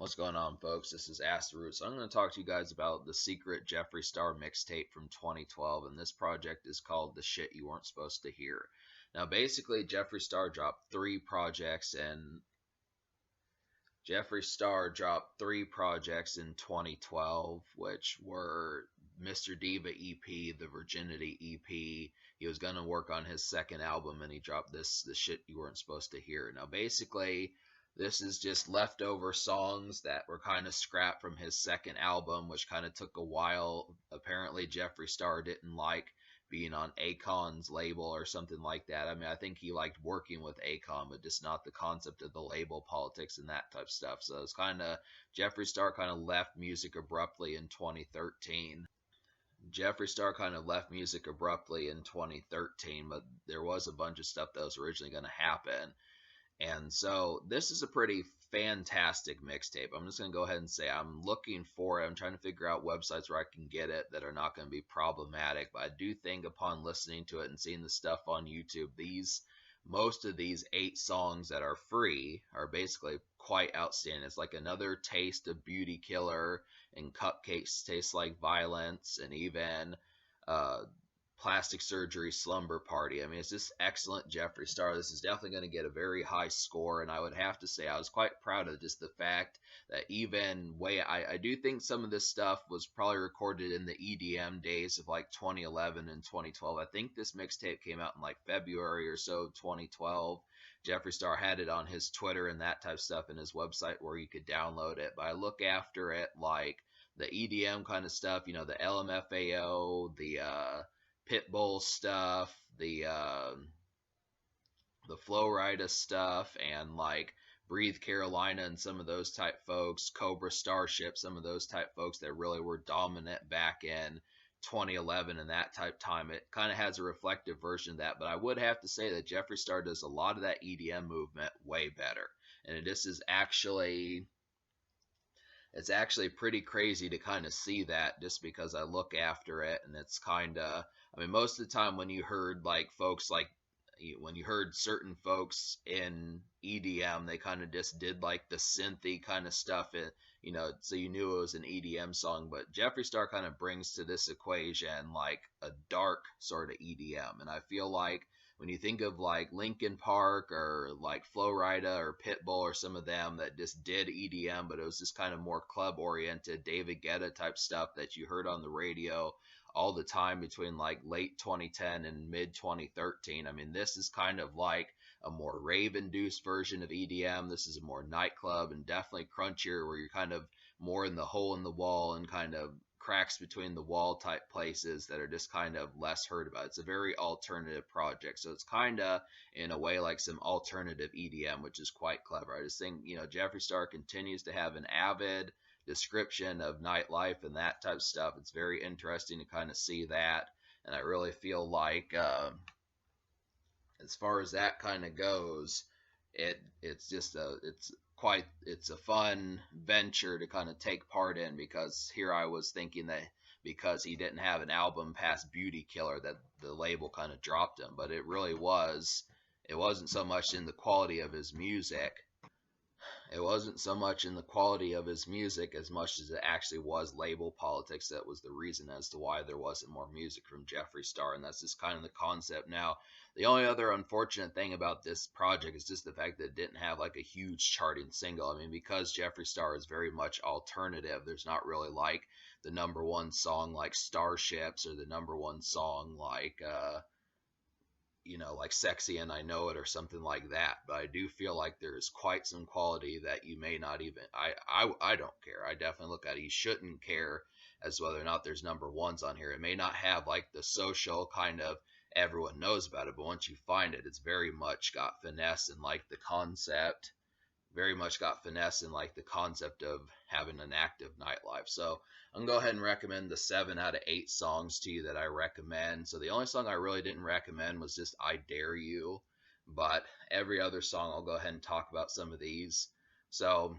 What's going on, folks? This is Ask the Roots. I'm going to talk to you guys about the secret Jeffree Star mixtape from 2012, and this project is called The Shit You Weren't Supposed to Hear. Now, basically, Jeffree Star dropped three projects in 2012, which were Mr. Diva EP, the Virginity EP. He was going to work on his second album, and he dropped The Shit You Weren't Supposed to Hear. Now, basically, this is just leftover songs that were kind of scrapped from his second album, which kind of took a while. Apparently, Jeffree Star didn't like being on Akon's label or something like that. I mean, I think he liked working with Akon, but just not the concept of the label politics and that type of stuff. So it's kind of Jeffree Star kind of left music abruptly in 2013. Jeffree Star kind of left music abruptly in 2013, but there was a bunch of stuff that was originally going to happen. And so this is a pretty fantastic mixtape. I'm just going to go ahead and say I'm looking for it. I'm trying to figure out websites where I can get it that are not going to be problematic. But I do think upon listening to it and seeing the stuff on YouTube, most of these 8 songs that are free are basically quite outstanding. It's like another taste of Beauty Killer, and Cupcakes Taste Like Violence, and even Plastic Surgery Slumber Party. I mean, it's just excellent Jeffree Star. This is definitely going to get a very high score, and I would have to say I was quite proud of just the fact that I do think some of this stuff was probably recorded in the EDM days of like 2011 and 2012. I think this mixtape came out in like February or so of 2012. Jeffree Star had it on his Twitter and that type of stuff, and his website where you could download it. But I look after it like the EDM kind of stuff, the LMFAO, the Pitbull stuff, the Flo Rida stuff, and like Breathe Carolina and some of those type folks, Cobra Starship, some of those type folks that really were dominant back in 2011 and that type time. It kind of has a reflective version of that, but I would have to say that Jeffree Star does a lot of that EDM movement way better. And it's actually pretty crazy to kind of see that, just because I look after it, and it's kind of, I mean, most of the time when you heard when you heard certain folks in EDM, they kind of just did like the synthy kind of stuff, so you knew it was an EDM song. But Jeffree Star kind of brings to this equation like a dark sort of EDM, and I feel like when you think of like Linkin Park or like Flo Rida or Pitbull or some of them that just did EDM, but it was just kind of more club oriented, David Guetta type stuff that you heard on the radio all the time between like late 2010 and mid 2013. I mean, this is kind of like a more rave induced version of EDM. This is a more nightclub and definitely crunchier, where you're kind of more in the hole in the wall and kind of cracks between the wall type places that are just kind of less heard about. It's a very alternative project, so it's kind of in a way like some alternative EDM, which is quite clever. I just think Jeffree Star continues to have an avid description of nightlife and that type of stuff. It's very interesting to kind of see that, and I really feel like as far as that kind of goes, it's a fun venture to kind of take part in, because here I was thinking that because he didn't have an album past Beauty Killer that the label kind of dropped him, but it wasn't so much in the quality of his music. It wasn't so much in the quality of his music as much as it actually was label politics that was the reason as to why there wasn't more music from Jeffree Star, and that's just kind of the concept. Now, the only other unfortunate thing about this project is just the fact that it didn't have like a huge charting single. I mean, because Jeffree Star is very much alternative, there's not really like the number one song like Starships, or the number one song like like Sexy and I Know It or something like that. But I do feel like there is quite some quality that you may not even, I don't care. I definitely look at it. You shouldn't care as to whether or not there's number ones on here. It may not have like the social kind of everyone knows about it, but once you find it, it's very much got finesse and like the concept, of having an active nightlife. So I'm going to go ahead and recommend the 7 out of 8 songs to you that I recommend. So the only song I really didn't recommend was just I Dare You, but every other song I'll go ahead and talk about some of these. So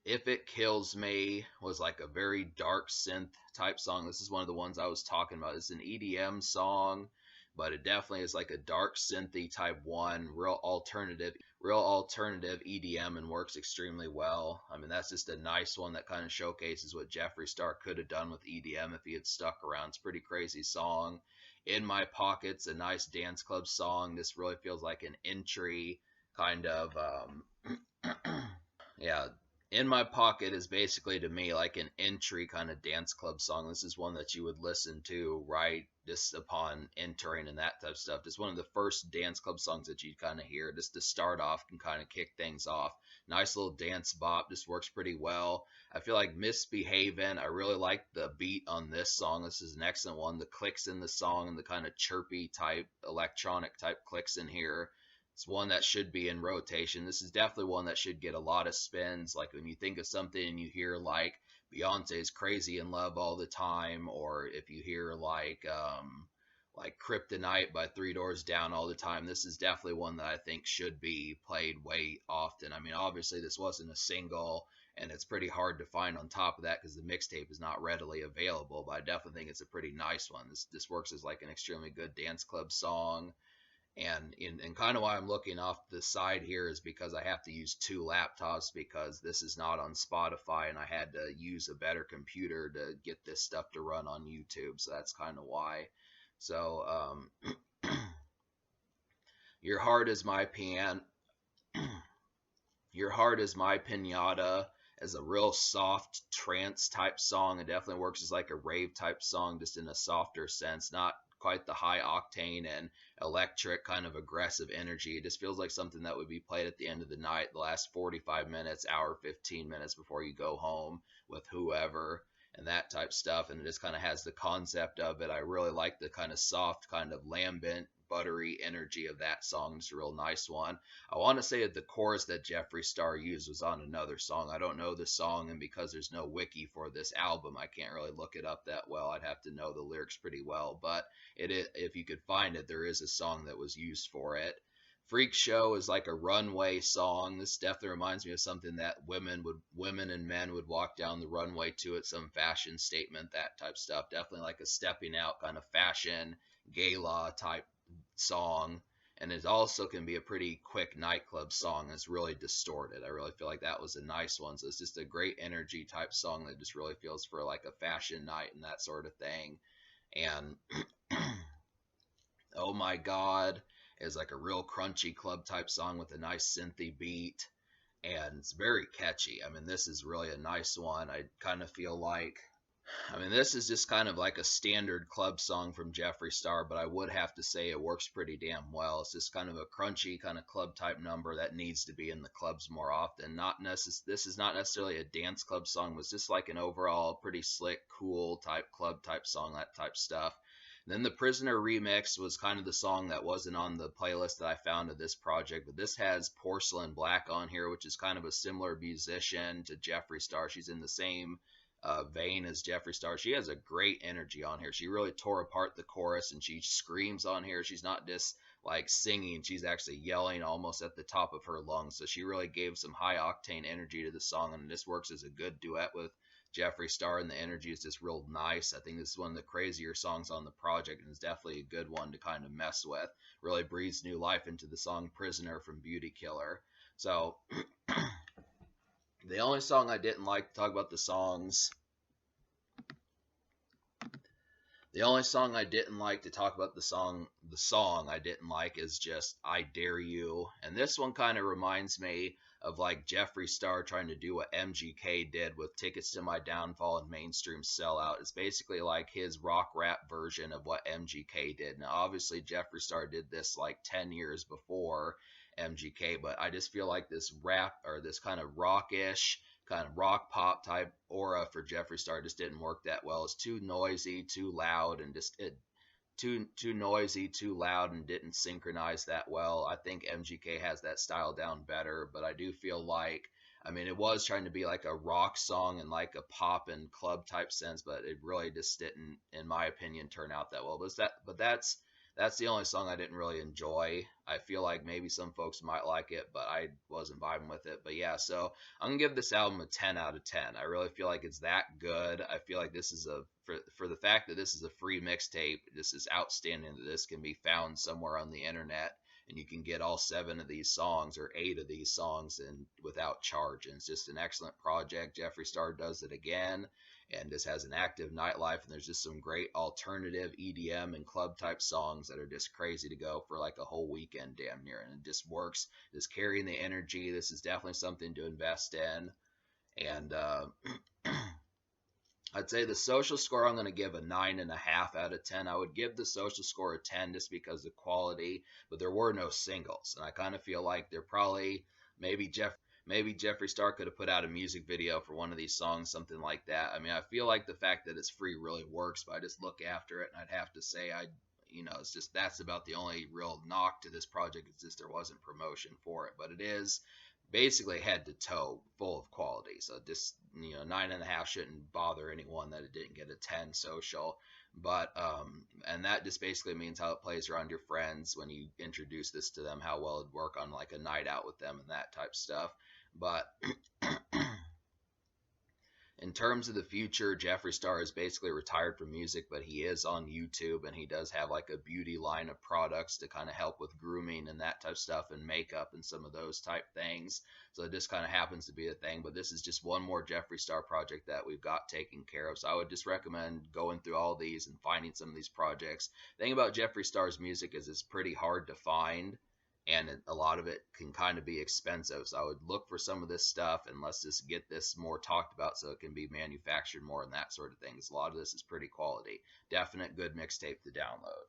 If It Kills Me was like a very dark synth type song. This is one of the ones I was talking about. It's an EDM song, but it definitely is like a dark synthy type one, real alternative. real alternative EDM and works extremely well. I mean, that's just a nice one that kind of showcases what Jeffree Star could have done with EDM if he had stuck around. It's a pretty crazy song. In My Pocket's a nice dance club song. This really feels like an entry kind of yeah, In My Pocket is basically to me like an entry kind of dance club song. This is one that you would listen to right just upon entering and that type of stuff. Just one of the first dance club songs that you kind of hear just to start off and kind of kick things off. Nice little dance bop, just works pretty well. I feel like Misbehavin', I really like the beat on this song. This is an excellent one. The clicks in the song and the kind of chirpy type electronic type clicks in here, it's one that should be in rotation. This is definitely one that should get a lot of spins. Like when you think of something and you hear like Beyonce's "Crazy in Love" all the time, or if you hear like "Kryptonite" by Three Doors Down all the time, this is definitely one that I think should be played way often. I mean, obviously this wasn't a single, and it's pretty hard to find on top of that because the mixtape is not readily available. But I definitely think it's a pretty nice one. This works as like an extremely good dance club song. And kind of why I'm looking off the side here is because I have to use two laptops because this is not on Spotify and I had to use a better computer to get this stuff to run on YouTube. So that's kind of why. So Your Heart Is My Piano. Your Heart Is My Pinata as a real soft trance type song. It definitely works as like a rave type song, just in a softer sense, not quite the high octane and electric kind of aggressive energy. It just feels like something that would be played at the end of the night, the last 45 minutes, hour, 15 minutes before you go home with whoever and that type stuff. And it just kind of has the concept of it. I really like the kind of soft, kind of lambent, buttery energy of that song. It's a real nice one. I want to say that the chorus that Jeffree Star used was on another song. I don't know the song, and because there's no wiki for this album, I can't really look it up that well. I'd have to know the lyrics pretty well, but if you could find it, there is a song that was used for it. Freak Show is like a runway song. This definitely reminds me of something that women and men would walk down the runway to at some fashion statement, that type stuff. Definitely like a stepping out kind of fashion gala type song. And it also can be a pretty quick nightclub song. It's really distorted. I really feel like that was a nice one. So it's just a great energy type song that just really feels for like a fashion night and that sort of thing. And Oh My God is like a real crunchy club type song with a nice synthy beat. And it's very catchy. I mean, this is really a nice one. I kind of feel like this is just kind of like a standard club song from Jeffree Star, but I would have to say it works pretty damn well. It's just kind of a crunchy kind of club type number that needs to be in the clubs more often. This is not necessarily a dance club song, but it's just like an overall pretty slick, cool type club type song, that type stuff. And then the Prisoner remix was kind of the song that wasn't on the playlist that I found of this project, but this has Porcelain Black on here, which is kind of a similar musician to Jeffree Star. She's in the same vein as Jeffree Star. She has a great energy on here. She really tore apart the chorus and she screams on here. She's not just like singing, she's actually yelling almost at the top of her lungs. So she really gave some high octane energy to the song, and this works as a good duet with Jeffree Star, and the energy is just real nice. I think this is one of the crazier songs on the project, and it's definitely a good one to kind of mess with. Really breathes new life into the song Prisoner from Beauty Killer. So the only song I didn't like, to talk about the songs, the only song I didn't like to talk about the song I didn't like is just I Dare You. And this one kind of reminds me of like Jeffree Star trying to do what MGK did with Tickets to My Downfall and Mainstream Sellout. It's basically like his rock rap version of what MGK did. Now, obviously, Jeffree Star did this like 10 years before MGK, but I just feel like this rap or this kind of rockish, kind of rock pop type aura for Jeffree Star just didn't work that well. It's too noisy, too loud, and just too noisy, too loud, and didn't synchronize that well. I think MGK has that style down better, but I do feel like, it was trying to be like a rock song and like a pop and club type sense, but it really just didn't, in my opinion, turn out that well. But that's the only song I didn't really enjoy. I feel like maybe some folks might like it, but I wasn't vibing with it. But yeah, so I'm going to give this album a 10 out of 10. I really feel like it's that good. I feel like this is for the fact that this is a free mixtape, this is outstanding that this can be found somewhere on the internet and you can get all 7 of these songs or 8 of these songs and without charge. And it's just an excellent project. Jeffree Star does it again, and just has an active nightlife. And there's just some great alternative EDM and club type songs that are just crazy to go for like a whole weekend, damn near. And it just works. Just carrying the energy. This is definitely something to invest in. And I'd say the social score, I'm going to give a 9.5 out of 10. I would give the social score a 10 just because of quality, but there were no singles. And I kind of feel like they're probably, maybe Jeffree Star could have put out a music video for one of these songs, something like that. I mean, I feel like the fact that it's free really works, but I just look after it and I'd have to say it's just, that's about the only real knock to this project. It's just there wasn't promotion for it, but it is basically head to toe full of quality. So just 9.5 shouldn't bother anyone that it didn't get a 10 social. But and that just basically means how it plays around your friends when you introduce this to them, how well it'd work on like a night out with them and that type stuff. But in terms of the future, Jeffree Star is basically retired from music, but he is on YouTube, and he does have like a beauty line of products to kind of help with grooming and that type of stuff, and makeup and some of those type things. So it just kind of happens to be a thing. But this is just one more Jeffree Star project that we've got taken care of. So I would just recommend going through all these and finding some of these projects. The thing about Jeffree Star's music is it's pretty hard to find, and a lot of it can kind of be expensive. So I would look for some of this stuff, and let's just get this more talked about so it can be manufactured more and that sort of thing. A lot of this is pretty quality. Definite good mixtape to download.